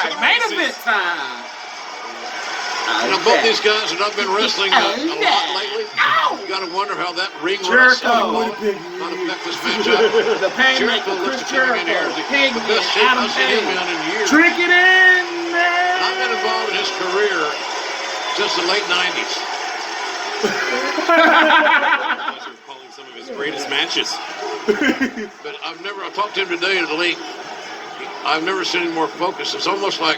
right, main event time. Both these guys have not been wrestling a lot lately. You got to wonder how that ring rust might affect this matchup. The Painmaker, Chris Jericho, Hangman, Adam Page. Drink it in, man. I've been involved in his career since the late 90s. Calling some of his greatest matches. But I talked to him today at the link. I've never seen him more focused. It's almost like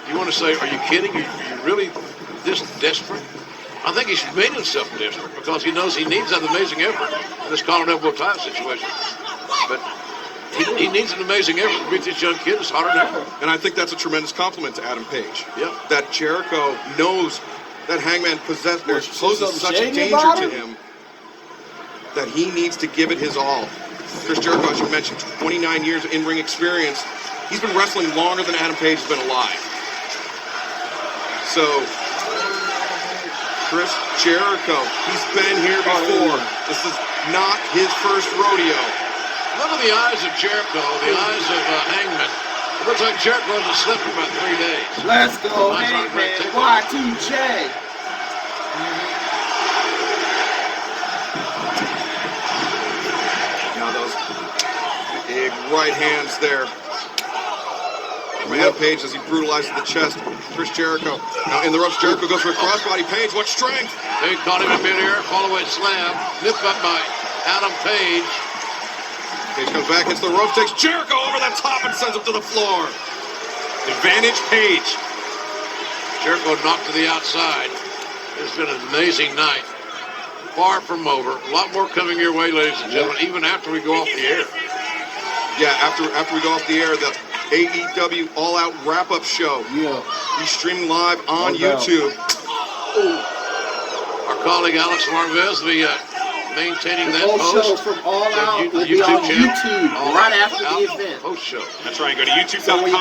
you want to say, are you kidding? Are you really this desperate? I think he's made himself desperate because he knows he needs that amazing effort in this collar and elbow tie situation. But he needs an amazing effort to beat this young kid. It's harder than ever. And I think that's a tremendous compliment to Adam Page. Yeah. That Jericho knows that Hangman poses such a danger to him that he needs to give it his all. Chris Jericho, as you mentioned, 29 years of in-ring experience. He's been wrestling longer than Adam Page has been alive. So, Chris Jericho, he's been here before. This is not his first rodeo. Look at the eyes of Jericho, the eyes of Hangman. It looks like Jericho hasn't slept for about 3 days. Let's go, Hangman. Y2J. Now those big right hands there. Page as he brutalizes the chest. Chris Jericho. Now in the ropes, Jericho goes for a crossbody. Page, what strength? They caught him in midair, fall-away slam. Nipped up by Adam Page. Page comes back, hits the ropes, takes Jericho over the top and sends him to the floor. Advantage Page. Jericho knocked to the outside. It's been an amazing night. Far from over. A lot more coming your way, ladies and gentlemen, even after we go off the air. Yeah, after we go off the air, the AEW All Out wrap-up show. Yeah. He's streaming live on YouTube. Our colleague Alex Marvez will be maintaining that post post. show from All Out will be on YouTube right after the event. Post show. That's right. Go to YouTube.com/All So when you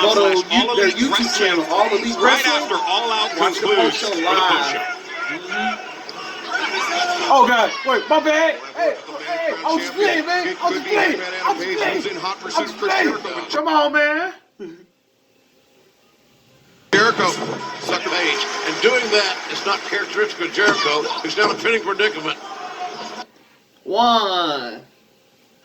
go to their Elite YouTube channel, All Elite right Wrestling, after All Out watch the concludes post show for the live. post show. Oh God! Wait, my bad. Hey, I was playing, man. I was playing. Come on, man. Jericho, Sucker Page. And doing that is not characteristic of Jericho, who's now in a pinning predicament. 1.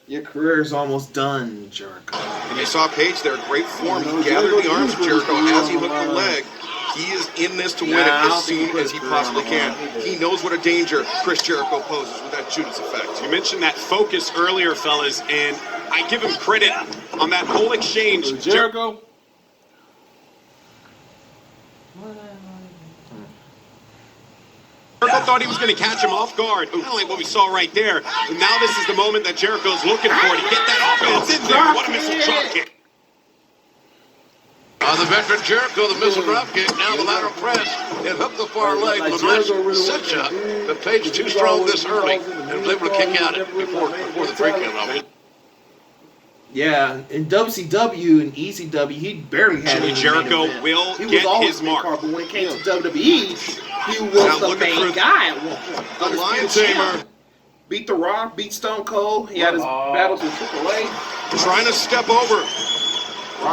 Your career's almost done, Jericho. And you saw Page there, great form. He gathered the arms of Jericho as he hooked the leg. He is in this to win it as soon as he possibly can. He knows what a danger Chris Jericho poses with that Judas effect. You mentioned that focus earlier, fellas, and I give him credit on that whole exchange. Jericho. Jericho thought he was going to catch him off guard, kind of like what we saw right there. And now this is the moment that Jericho's looking for to get that offense in there. What a missile drop kick. The veteran Jericho, the missile drop kick, now the lateral press. It hooked the far leg. Such a, the Page too strong this early and was able to kick out it before the 3 count off. Yeah, in WCW and ECW, he barely had any Jericho main event. will He get was always his mark. But when it came to WWE, he was the main guy at one point. The Lion Tamer. Beat The Rock, beat Stone Cold. He had his battles with AAA. Trying to step over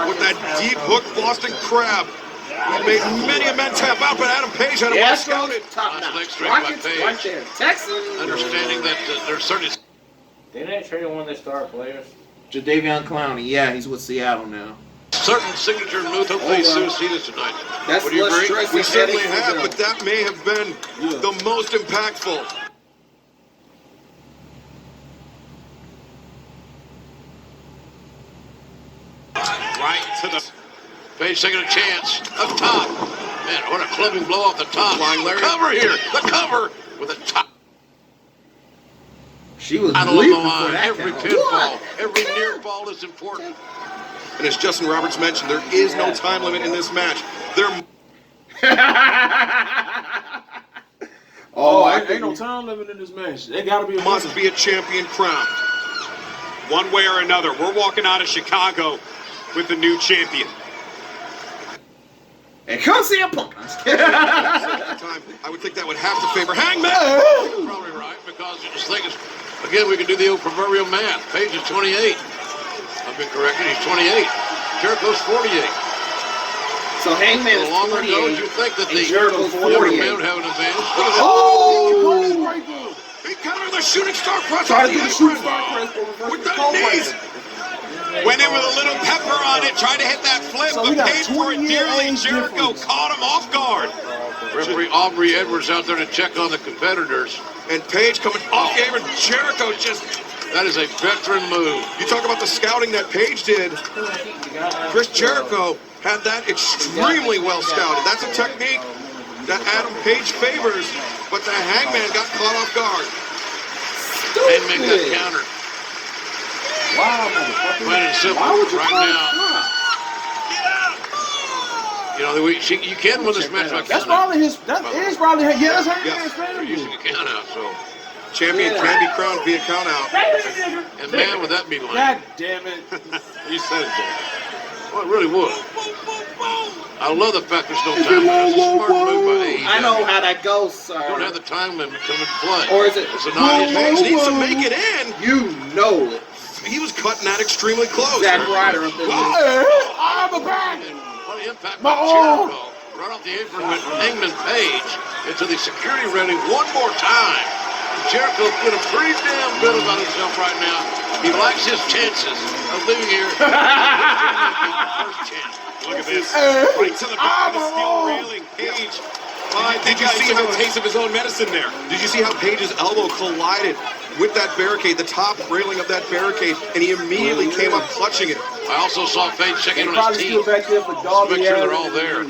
with that deep hook Boston Crab. He made many a men tap out, but Adam Page had him well scouted. Top notch. Leg straight by Rockets Page. right there. Texas. Understanding that there's certainly... Didn't they trade one of their star players? Jadavion Clowney. Yeah, he's with Seattle now. certain signature moves. Hopefully, Sue see this tonight. That's Would you agree? We certainly have, but that may have been the most impactful. Right to the Page taking a chance up top. Man, what a clubbing blow off the top. Flying Larry. The cover here. The cover with a top. She was Out on the leaping for line. that Every count. pinfall, every near fall is important. And as Justin Roberts mentioned, there is no time limit in this match. There. Ain't no time limit in this match. They gotta be Must be a champion crowned. One way or another, we're walking out of Chicago with the new champion. And come see a punk. I would think that would have to favor Hangman. You're probably right, because you just think it's, again, we can do the old proverbial math. Page is 28. I've been corrected. He's 28. Jericho's 48. So Hangman The is longer it goes, 28. you think that the Jericho's younger 48. men would have an advantage. Look at that. Oh, right there. He countered with a shooting star press Try on to the do the shooting apron. star press for reverse With the the cold knees. breaker. Went in with a little pepper on it, tried to hit that flip, So but we got paid for it 20-year dearly. age Jericho difference. caught him off guard. Referee Aubrey Edwards out there to check on the competitors. And Page coming off the apron. Jericho just, That is a veteran move. you talk about the scouting that Page did. Chris Jericho had that extremely well scouted. That's a technique that Adam Page favors, but the Hangman got caught off guard. Hangman got countered. Wow, motherfucker. Plain and simple. Why would you Right call it now. flop? You know, you can win this match by That's count out. probably his. That is probably his. Yeah, that's Hangman's They're using family. a count out, so. Champion can be crowned via count out. And man, would that be lame. God damn it. You said it, Jay. Well, it really would. I love the fact there's no time limit. It's a smart move by AEW. I know how that goes, You don't sir. have the time limit come into play. Or is it? It's a non-issue. Page needs to make it in. You know it. He was cutting that extremely close. Zack Ryder up in this. I'm a back. What an impact My by arm. Jericho. Right off the apron with Hangman Page into the security railing one more time. Jericho's feeling pretty damn good about himself right now. He likes his chances of leaving here. First chance. Look at this. Right to the back of the steel railing. Page. Did you see how a taste of his own medicine there? Did you see how Page's elbow collided with that barricade, the top railing of that barricade, and he immediately came up clutching it? I also saw Page checking on Probably his still team. back there for Just dog. make sure they're all there.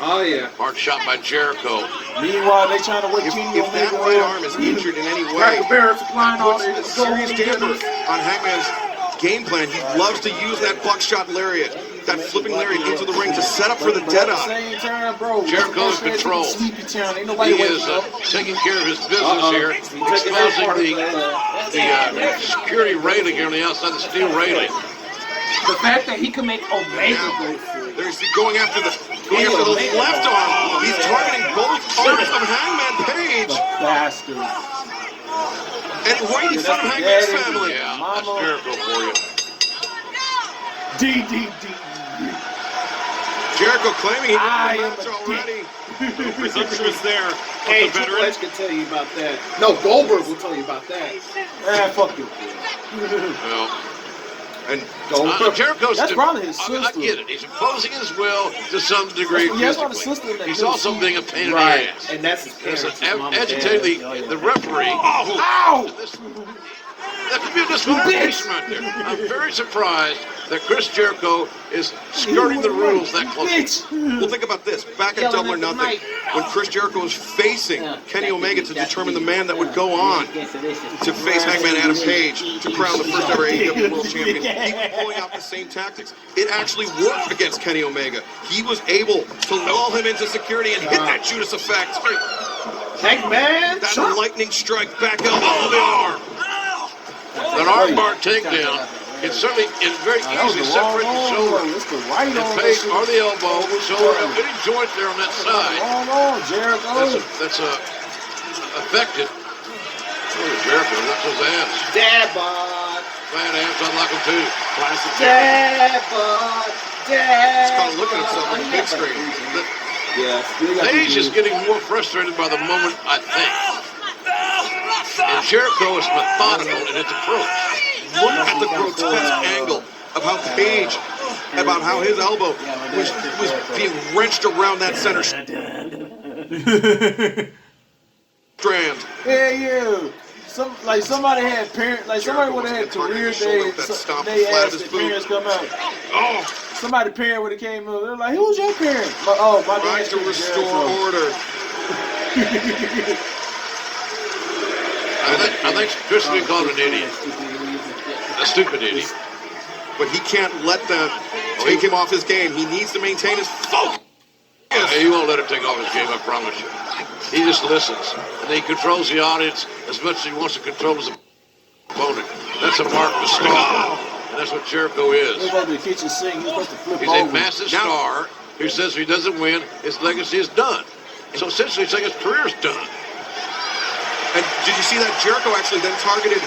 Oh, yeah. Hard shot by Jericho. Meanwhile, they trying to work If Kenny that Omega right on. arm is injured in any way, Cracker Barrel supplying all puts a this. serious damper on Hangman's game plan. He loves to use that buckshot lariat, that flipping lariat into the ring to set up for the dead At the eye. same time, bro. Jericho's in control. Sleepy town. Ain't nobody He waiting is up. taking care of his business here, exposing the security railing here on the outside, the steel railing. The fact that he can make Omega go free. There's going after the left arm. He's targeting both arms of Hangman Page Bastard. and right in front of Hangman's family. Yeah, that's Jericho for you. DDD. Jericho claiming he I won am the match a already. Presumptuous there. Hey, But the Triple veteran. H can tell you about that. No, Goldberg will tell you about that. Man, fuck you. Well, And Jericho's. That's probably his I sister. get it. He's imposing his will to some degree. That's probably his physically. sister that He's do also see- being a pain in Right. the ass. And that's his There's parents. an his mom and agitating dad. the referee. Ow! This, that could be a disqualification right there. I'm very surprised that Chris Jericho is skirting the rules that close. Bitch. well, think about this. Back at Double or Nothing, when Chris Jericho was facing Kenny Omega to determine the man that would go on to face Hangman Adam Page to crown the first ever AEW World Champion, he was pulling out the same tactics. It actually worked against Kenny Omega. He was able to lull him into security and hit that Judas effect. Hangman. That lightning strike back elbow on the arm. An armbar takedown. It's certainly very easy to separate the shoulder It's the right and arm. face or the elbow. So any joint there on that side. Wrong arm, Jericho. That's affected. Look at Jericho, that's his ass. Dad bod. Man, ass, I like him too. Classic. Dad bod. Dad. He's kind of looking at himself on the big screen. Page is getting more frustrated by the moment, I think. And Jericho is methodical in its approach. Look at the grotesque angle of how Page, about how his elbow was being wrenched around that center strand. Yeah. Somebody had parents, somebody would have had career days. They asked their parents come out. Oh, Somebody parent would have came up. They're like, "Who's your parent?" My trying dad's to parent, restore Jericho. order. I think Chris would be called an idiot. A stupid idiot. But he can't let them take him off his game. He needs to maintain his focus. He won't let him take off his game, I promise you. He just listens. And he controls the audience as much as he wants to control his opponent. That's a mark of a star. And that's what Jericho They is. go to the kitchen sink. He's supposed to flip He's over. a massive star who says if he doesn't win, his legacy is done. So essentially, it's like his career's done. And did you see that Jericho actually then targeted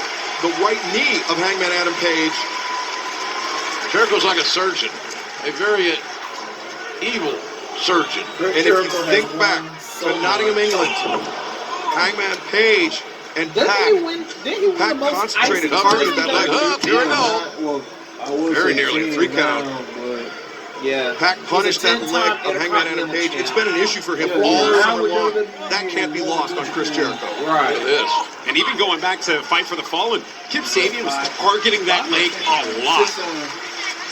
the right knee of Hangman Adam Page? Jericho's like a surgeon. A very evil surgeon. And if you think back to Nottingham, England, Hangman Page and Pac concentrated, targeted that leg. Here we go. Very nearly a 3 count. Yeah. Pac punished that leg of Hangman Adam Page. It's been an issue for him all summer long. That can't be lost on Chris Jericho. Right. It is. And even going back to Fight for the Fallen, Kip Sabian was targeting that leg a lot.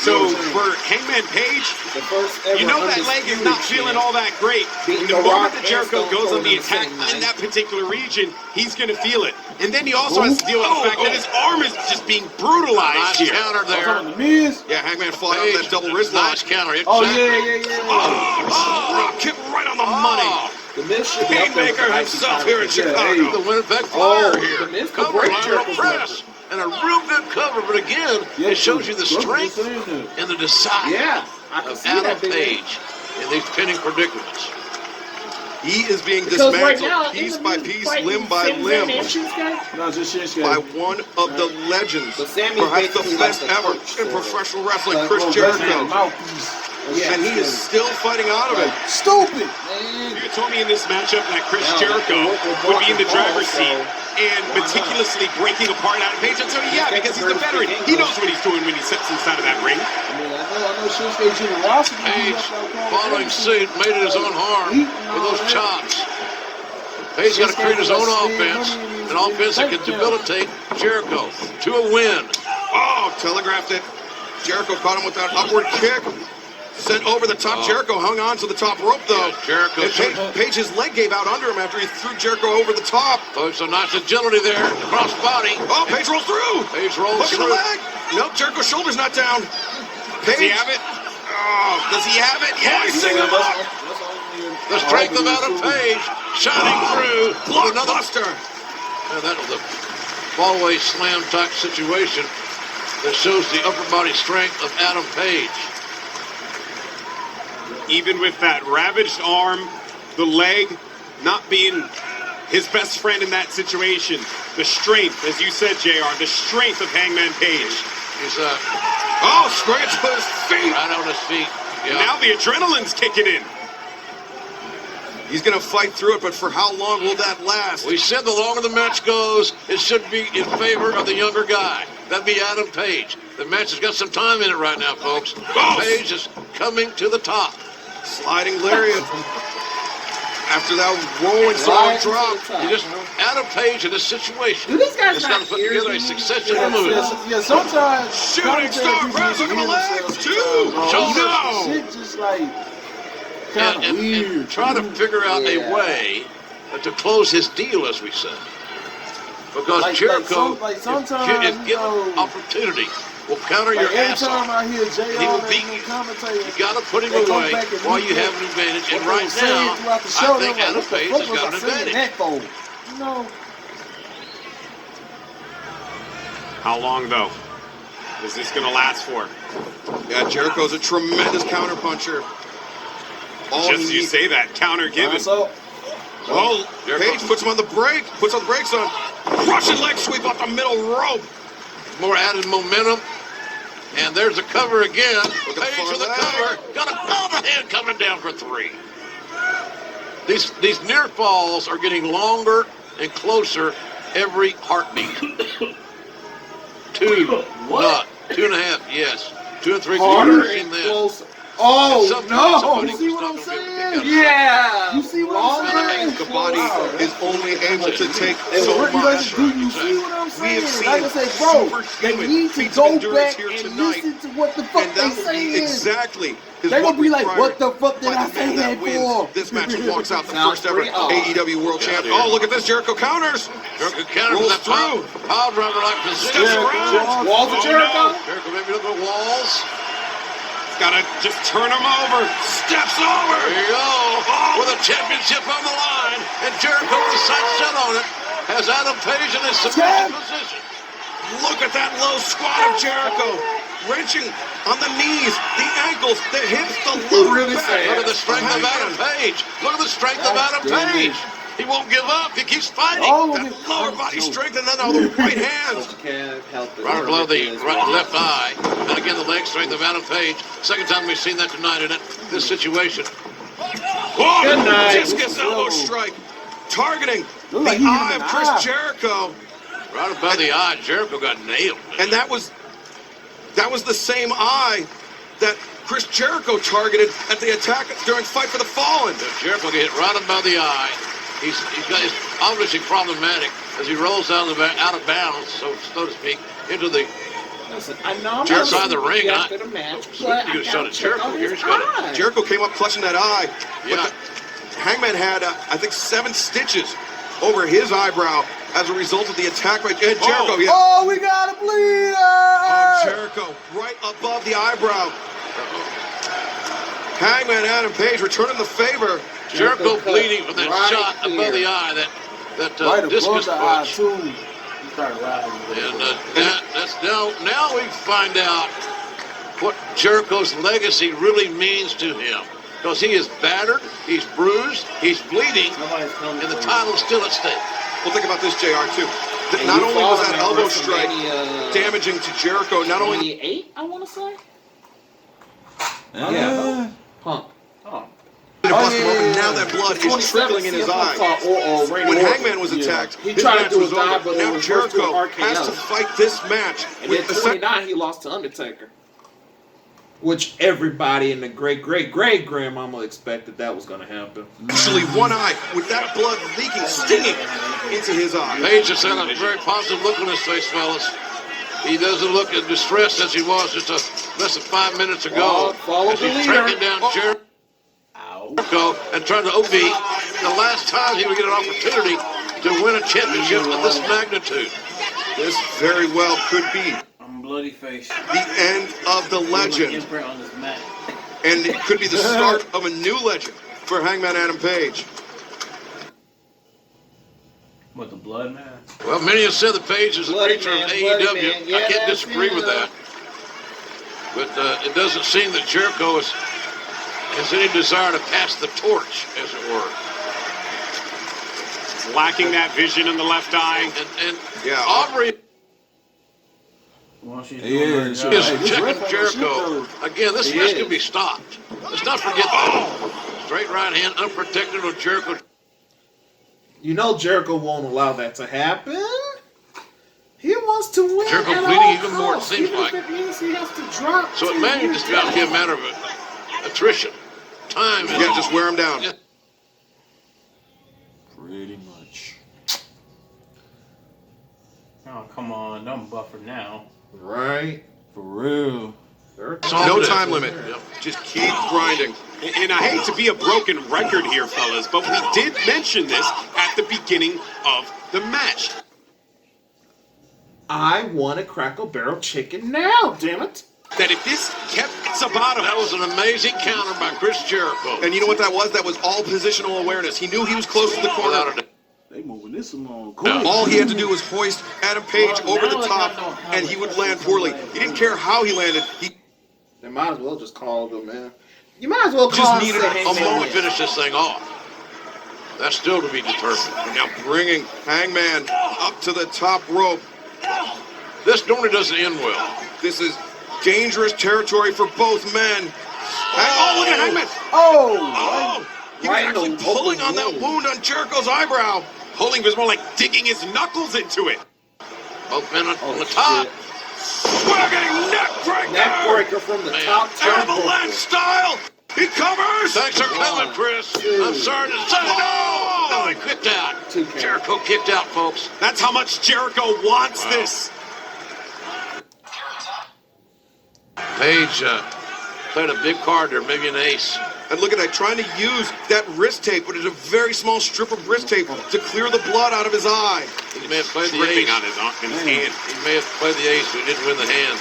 So for Hangman Page, you know that leg is not feeling all that great. And the moment that Jericho goes on the attack in that particular region, he's going to feel it. And then he also has to deal with the fact that his arm is just being brutalized Nice here. counter there. Yeah, Hangman fought out that double wrist lock. Nice counter. Rock kick right on the money. The Miz should be up there with Painmaker the himself IC here in Chicago. The Winnipeg Flyer the here. Miz could Cover break lateral Jericho's press. And a real good cover, but again, it shows you the strength and the desire of Adam Page in these pinning predicaments. He is being Because right dismantled now, piece isn't by the Miz piece, fighting limb by Sami limb, Zayn and Shinsuke? No, just Shinsuke. by one of the legends, But Sami's perhaps the basically best like the ever coach, in so- professional wrestling, Chris Jericho. Mouthpiece. And he is still fighting out of it. Stupid. You told me in this matchup that Chris Jericho would be in the driver's seat and meticulously breaking apart Adam Page. And so, yeah, because he's the veteran. He knows what he's doing when he steps inside of that ring. I know Shinsuke's generosity. Page, following suit, made it his own harm with those chops. Page got to create his own offense, an offense that can debilitate Jericho to a win. Oh, telegraphed it. Jericho caught him with that upward kick. Sent over the top. Jericho hung on to the top rope, though. Yeah, Jericho. And Page's leg gave out under him after he threw Jericho over the top. Oh, some nice agility there. Cross body. Oh, Page rolls through. Page rolls Look at through. the leg. Nope, Jericho's shoulder's not down. Does he Page. have it? Oh, does he have it? Yes! Sing him up. The strength of Adam Page shining through with another. Blockbuster. And that was a fallaway slam type situation that shows the upper body strength of Adam Page. Even with that ravaged arm, the leg not being his best friend in that situation, the strength, as you said, JR, the strength of Hangman Page. He's Straight to his feet. right on his feet. And Yeah. now the adrenaline's kicking in. He's going to fight through it, but for how long will that last? We said the longer the match goes, it should be in favor of the younger guy. That'd be Adam Page. The match has got some time in it right now, folks. Page is coming to the top. Sliding lariat. After that rolling solid drop. Adam Page in this situation Do these guys has got to not put hear together a you? succession of moves. Yeah, sometimes. Shooting star press over the legs, too. Shoulders. No. Shit just like kind of And weird. try to figure out a way to close his deal, as we said. Because Jericho, sometimes, if given opportunity, will counter your every ass time off. I hear JR He will and beat the you. commentator, You got to put him they come away back and while you recap have an advantage. And what they right were saying now, throughout the show, I and think I'm like, Adam what the Page fuck has was got I an saying advantage. that for? You know, How long, though, is this going to last for? Yeah, Jericho's a tremendous counterpuncher. All Just he you needs- say that, counter given. so Oh, Jericho. Page puts him on the brake. Puts on the brakes on. Russian leg sweep off the middle rope. More added momentum. And there's a cover again. Look at Page the with the far cover. leg. Got a overhand coming down for 3. These near falls are getting longer and closer every heartbeat. 2, not 2.5, yes. 2 and 3 Harder quarters in and this. closer. Oh, Somebody you see was what I'm not gonna be able to saying? get out. yeah. You see what I'm saying? The body is only able to take Hey, so what much. do you see what I'm We saying? have seen Like I say, bro, they superhuman need to feats of go endurance back here and tonight. listen to what the fuck And they that will be saying. exactly They gonna be like, required what the fuck did by I the say man that wins for? this match and walks out the Sounds first ever pretty odd. AEW World Champion. Oh, look at this. Jericho counters. Jericho counter Rolls that pile driver-like position. Steps around. Walls of Jericho. Jericho maybe look at walls. Gotta just turn him over. Steps over. There you go. With a championship on the line. And Jericho with the sights set on it. Has Adam Page in a submission position. Look at that low squat of Jericho. Wrenching on the knees, the ankles, the hips, the lower Really back. sad. Look at the strength of Adam Page. Look at the strength of Adam Page. He won't give up. He keeps fighting. That lower body strength, and then now the right hand. Right below the left eye. And again, the leg strength of Adam Page. Second time we've seen that tonight in this situation. Oh, discus elbow strike. Targeting the eye of Chris Jericho. Right above the eye, Jericho got nailed. And that was the same eye that Chris Jericho targeted at the attack during Fight for the Fallen. Jericho get hit right above the eye. He's obviously problematic as he rolls out of bounds, so to speak, into the side of the ring. After the match, but you shot at Jericho here. He's got it. Jericho came up clutching that eye. Yeah. Hangman had, I think, 7 stitches over his eyebrow as a result of the attack by Jericho. Oh, we got a bleeder! Oh, Jericho right above the eyebrow. Hangman Adam Page returning the favor. Jericho bleeding from that shot above the eye, that discus punch. He started laughing. And that's now we find out what Jericho's legacy really means to him. Because he is battered, he's bruised, he's bleeding, and the title's still at stake. Well, think about this, JR, too. Not only was that elbow strike damaging to Jericho, not only... 28, I want to say? Punk. Now that blood is trickling in his eye. When Hangman was attacked, he his tried match to do was his eye, over. but Now Jericho has to fight this match. And in 29, he lost to Undertaker. Which everybody in the great-great-great-grandmama expected that was going to happen. Actually, one eye with that blood leaking, stinging into his eye. Page has had a very positive look on his face, fellas. He doesn't look as distressed as he was just less than 5 minutes ago. Follow as the he's leader. tracking down Jericho and trying to OB the last time he would get an opportunity to win a championship of this magnitude. This very well could be Bloody face. the end of the legend. And it could be the start of a new legend for Hangman Adam Page. What, the blood man? Well, many have said the Page is a Bloody creature man, of bloody AEW. man. Yeah, I can't that's disagree it. with that. But it doesn't seem that Jericho has any desire to pass the torch, as it were. Lacking that vision in the left eye. And Yeah. Aubrey Well, she's is checking Jericho. Again, this match can be stopped. Let's not forget straight right hand, unprotected on Jericho. You know Jericho won't allow that to happen. He wants to win. Jericho at bleeding all even more, it costs, seems even like. if it means he has to drop So it to may his just be a matter of attrition. Time is Yeah, just wear him down. Yeah. Pretty much. Oh, come on. Don't buffer now. Right? For real. No time limit. Just keep grinding. And I hate to be a broken record here, fellas, but we did mention this at the beginning of the match. I want a Crackle Barrel chicken now, damn it. That if this kept Sabato, That was an amazing counter by Chris Jericho. And you know what that was? That was all positional awareness. He knew he was close to the corner. Without a doubt. They moving this along. All he had to do was hoist Adam Page over the top, and he would land poorly. He didn't care how he landed. He They might as well just call them, man. You might as well just call needed him. a To moment. finish this thing off. That's still to be determined. And now bringing Hangman up to the top rope. This normally doesn't end well. This is dangerous territory for both men. Oh, look at Hangman. Oh! He was actually pulling on that wound on Jericho's eyebrow. pulling was more like digging his knuckles into it. Both men on the top. Swagging neck breaker. Neck breaker from the Man. top Avalanche style. He covers. Thanks for coming, Chris. I'm sorry to say no. No, he kicked out. Jericho kicked out, folks. That's how much Jericho wants this. Page played a big card there, maybe an ace. And look at that, trying to use that wrist tape, but it's a very small strip of wrist tape to clear the blood out of his eye. He may have played the Dripping ace. on his hand. He may have played the ace, but he didn't win the hand.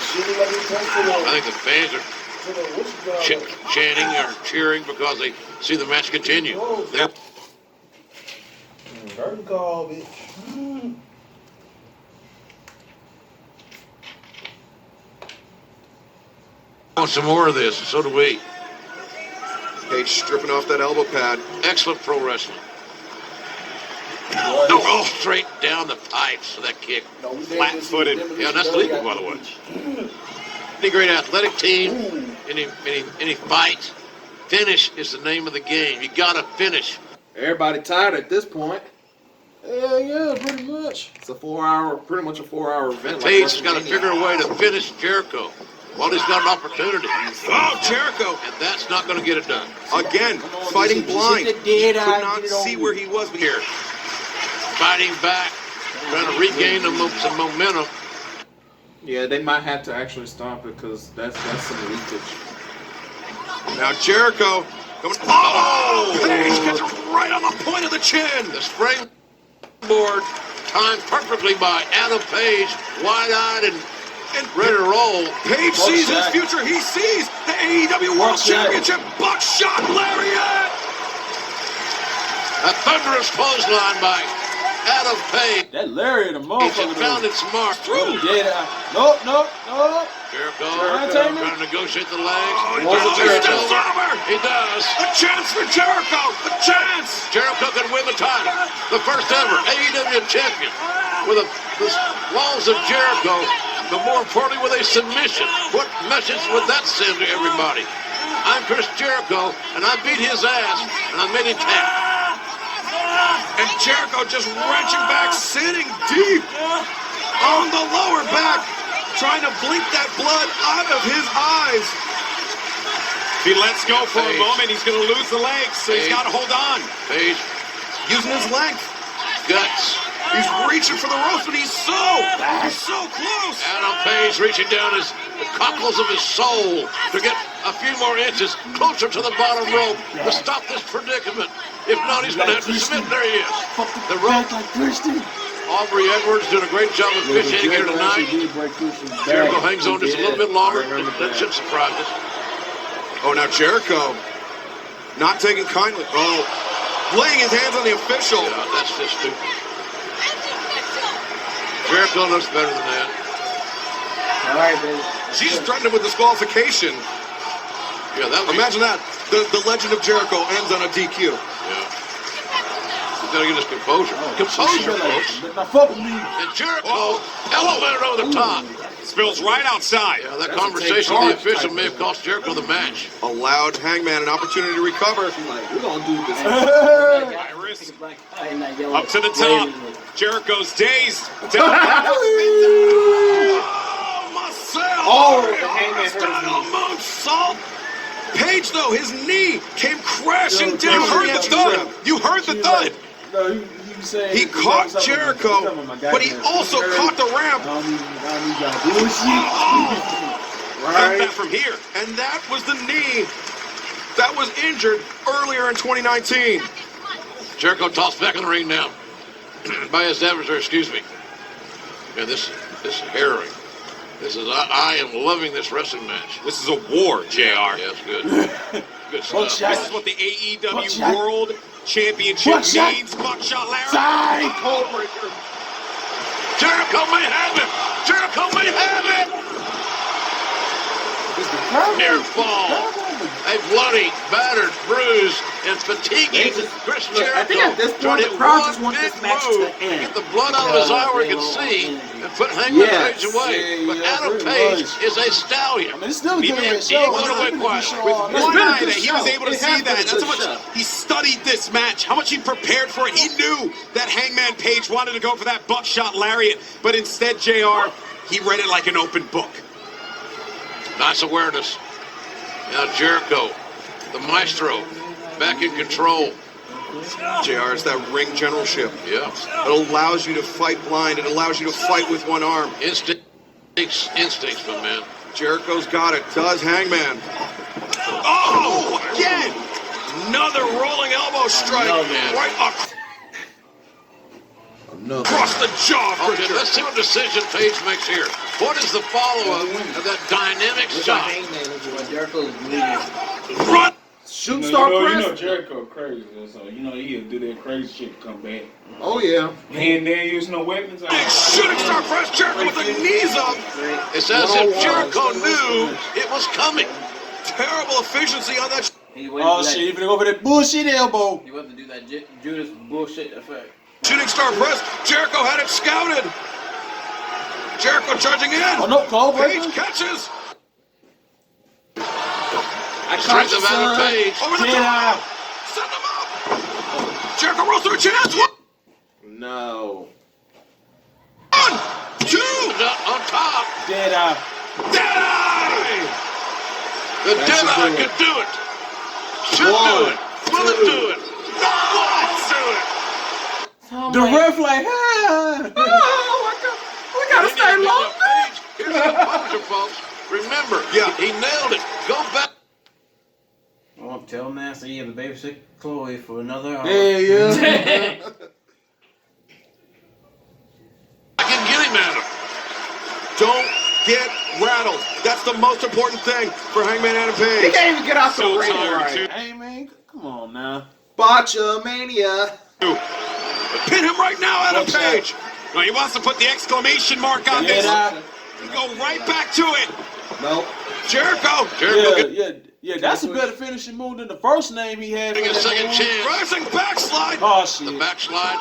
I think the fans are chanting or cheering because they see the match continue. They're Curtain call, bitch. want some more of this, and so do we. Page stripping off that elbow pad. Excellent pro wrestling. Oh, straight down the pipes for that kick. Flat-footed. Yeah, that's legal, by the way. Any great athletic team, any fight, finish is the name of the game. You gotta finish. Everybody tired at this point. Yeah, pretty much. It's pretty much a 4-hour event. Page has got to figure a way to finish Jericho. Well, he's got an opportunity. Oh, Jericho. And that's not going to get it done. Again, fighting blind. He could not see where he was here. Fighting back, trying to regain some momentum. Yeah, they might have to actually stop it because that's some leakage. Now Jericho going. Oh! Page gets right on the point of the chin. The springboard timed perfectly by Adam Page, wide-eyed and ready to roll. Page sees his future. He sees the AEW World Championship buckshot lariat. A thunderous clothesline by Adam Page. That lariat, a It motherfucker. found its mark. Nope. Jericho Right, trying Taylor? to negotiate the legs. He steps over. He does. A chance for Jericho. A chance. Jericho can win the title. The first ever AEW Champion. With the walls of Jericho, but more importantly with a submission. What message would that send to everybody? I'm Chris Jericho, and I beat his ass, and I made him tap. And Jericho just wrenching back, sitting deep on the lower back, trying to blink that blood out of his eyes. If he lets go for a Page. moment, he's going to lose the legs, so he's Page. got to hold on. Page, Using his length. guts. He's reaching for the ropes, but he's so close. Adam Page reaching down the cockles of his soul to get a few more inches closer to the bottom rope to stop this predicament. If not, he's going to have to submit. There he is. The rope. Aubrey Edwards doing a great job of officiating here tonight. Jericho hangs on just a little bit longer. That should surprise us. Oh, now Jericho not taking kindly. Oh, laying his hands on the official. Yeah, that's just stupid. Jericho looks better than that. All right, baby. She's threatened with disqualification. Yeah, that was. Imagine that. The legend of Jericho ends on a DQ. Yeah. He's got to get his composure. Composure, folks. Now fuck with me. And Jericho elevated over the top. Spills right outside. Yeah, that conversation with the official may have cost Jericho the match. Allowed Hangman an opportunity to recover. We're gonna do this. Iris up to the top. Jericho's dazed. Oh, the Hangman hurt his knee. moonsault. Page, though, his knee came crashing down. You heard the thud. You heard the thud. No, you saying He caught Jericho, but he also caught the ramp. Felt that from here. And that was the knee that was injured earlier in 2019. Jericho tossed back in the ring now by his adversary. Excuse me. Yeah, this is harrowing. This is I am loving this wrestling match. This is a war, JR. Yeah, it's good. Good stuff. This is what the AEW World Championship means. Buckshot Larry. Side codebreaker. Jericho may have it. Jericho may have it. Near fall. A bloody, battered, bruised, and fatiguing Chris Jericho. I think at this point, the crowd just wants this match to end. Get the blood out of his eye where he can see and put Hangman Page away. But Adam Page is a stallion. I mean, it's still a He good went show. away quietly. With It's one been a eye good that he was show. able to It see has that. been a That's how good much show. he studied this match, how much he prepared for it. He knew that Hangman Page wanted to go for that buckshot lariat, but instead, JR, he read it like an open book. Nice awareness. Now Jericho, the maestro, back in control. JR, it's that ring generalship. Yeah. It allows you to fight blind. It allows you to fight with one arm. Instincts, my man. Jericho's got it. Does Hangman. Oh, again! Another rolling elbow strike. Right across the jaw. For Okay, let's see what decision Page makes here. What is the follow-up of that dynamic shot? Run! Shooting star You press. know Jericho crazy, so you know he'll do that crazy shit to come back. Oh yeah. And they use no weapons. Shooting star press. Jericho with the knees up. It's as if Jericho knew it was coming. Terrible efficiency on that. Oh shit! Even over that bullshit elbow. He went to do that Judas bullshit effect. Shooting star press. Jericho had it scouted. Jericho charging in. Oh no, Cole Page breaker. catches. Strength of Adam Page. Over the Get top. out. Send him up. Jericho rolls through a chance. No. 1, 2. On top. Dead eye. Deadeye. The Deadeye can do it. Should do it. Will it do it? Let's do it. The ref like, ah. We gotta stay long. Page. Here's the composure, folks. Remember, he nailed it. Go back. Oh, tell Master you have to babysit Chloe for another hour. Yeah. I can get him at him. Don't get rattled. That's the most important thing for Hangman Adam He Page. can't even get out the So ring tired, right. too. Hey man, come on now. Botchamania. Pin him right now, Adam Watch that. Page. No, he wants to put the exclamation mark on this. Dead And go right back to it. Nope. Jericho. eye. Yeah. That's a better finishing move than the first name he had. Getting a second chance. Rising backslide. Oh The shit. backslide.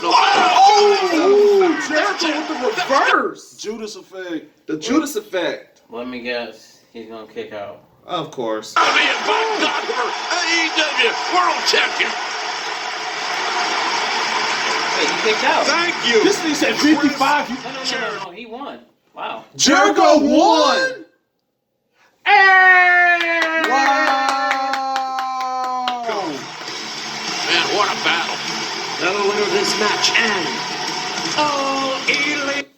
No. Oh, Jericho with the reverse. Judas effect. The Judas effect. Let me guess. He's gonna kick out. Of course. Being back Godver, AEW World Champion. Wait, he kicked out. Thank you. This thing said 55. No. He won. Wow. Jericho won. Hey! Wow. Man, what a battle. The winner of this match and All Elite.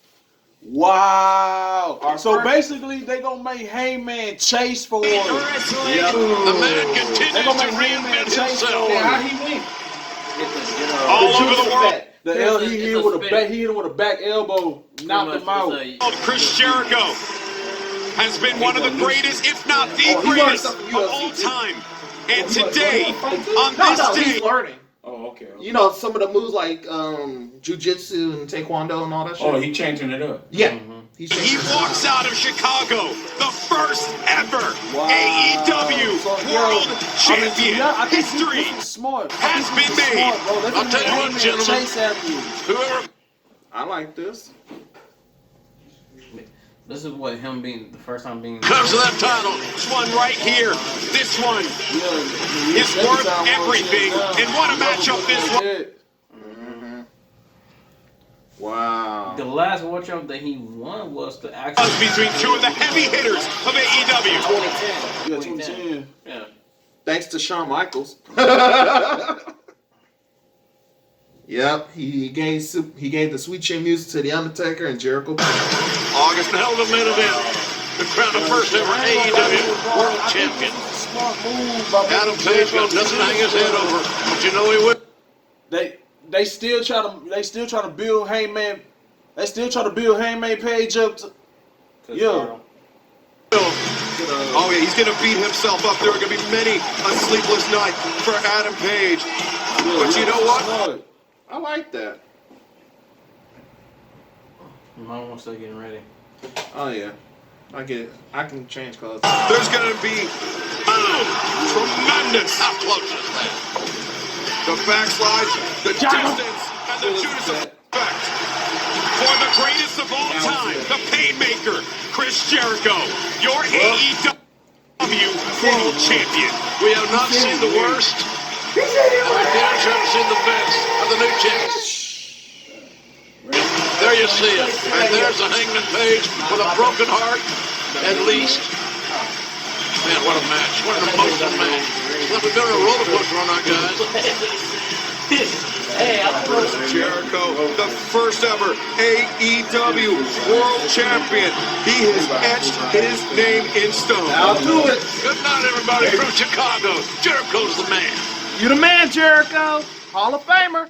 Wow. So basically, they gonna make Hangman chase for it. Wrestling. The man They continues gonna to make Hangman reinvent chase for himself. it. How'd he win? All over the world. The L, he hit him with a back. He hit him with a back elbow, knocked him out. Chris Jericho has been one of the greatest, if not the greatest of all time. And today, on this He's day, learning. Oh, okay. You know, some of the moves like jujitsu and taekwondo and all that shit. Oh, he changing it up. Yeah. he walks out of Chicago, the first ever Wow. AEW So, World Champion. I think History this is smart. has been made. I'll tell you what, gentlemen. Chase after you. Whoever I like this. This is what him being the first time being. comes to that title, This one right here, this one Yeah, is worth everything. And what a matchup this one. Wow. The last watch up that he won was the actual. Was between two of the heavy hitters of AEW. 2010. Yeah, 2010. Yeah. Thanks to Shawn Michaels. Yep, he gave the sweet chin music to The Undertaker and Jericho. August held a main event to crown the first ever AEW World Champion. Adam Page got nothing to hang his head over, but you know he would. They still try to build Hangman. They still try to build Hangman Page up to. Yeah. Oh yeah, he's gonna beat himself up. There are gonna be many a sleepless night for Adam Page. But you know what? Smart. I like that. My one's still getting ready. Oh yeah, I get it. I can change colors. There's gonna be tremendous. How close is that? The backslides, the distance, and the Judas effect. For the greatest of all time, the Painmaker, Chris Jericho, your AEW World Champion. We have not seen the worst, and we damn sure have seen the best of the new champs. There you see it. And there's the Hangman Page with a broken heart, at least. Man, what a match. What an emotional match. Well, we've been on a roller coaster on our guys. Hey, I don't know. Jericho, the first ever AEW World Champion. He has etched his name in stone. I'll do it. Good night, everybody from Chicago. Jericho's the man. You the man, Jericho. Hall of Famer.